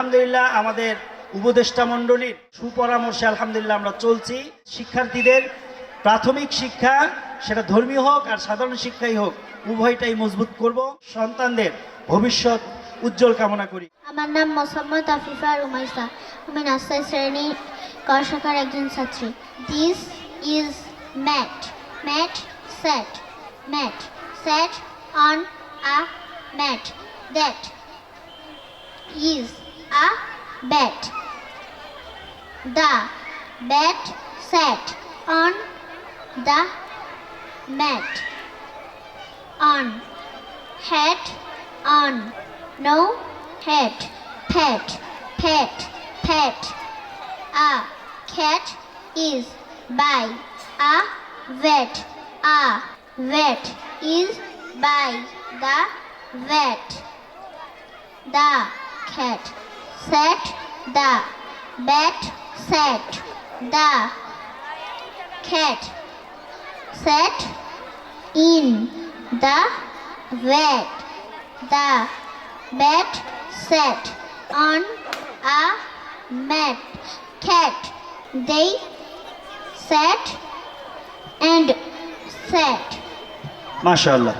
আলহামদুলিল্লাহ আমাদের উপদেষ্টা মণ্ডলীর সুপরামর্শে আলহামদুলিল্লাহ আমরা চলছি। শিক্ষার্থীদের প্রাথমিক শিক্ষা সেটা ধর্মীয় হোক আর সাধারণ শিক্ষাই হোক উভয়টাই মজবুত করব, সন্তানদের ভবিষ্যৎ উজ্জ্বল কামনা করি। আমার নাম মোসাম্মদ আফিফা রুমাইসা, আমি নার্সারি শ্রেণী ক শাখার একজন ছাত্রী। This is mat, mat sat, mat sat on a mat, that is a bat. The bat sat on the mat. On, hat, on, no hat, pat, pat, pat. A cat is by a vet. A vet is by the vet. The cat sat, the bat sat, the cat sat in the vat, the bat sat on a mat. Cat, they sat and sat. মাশাআল্লাহ।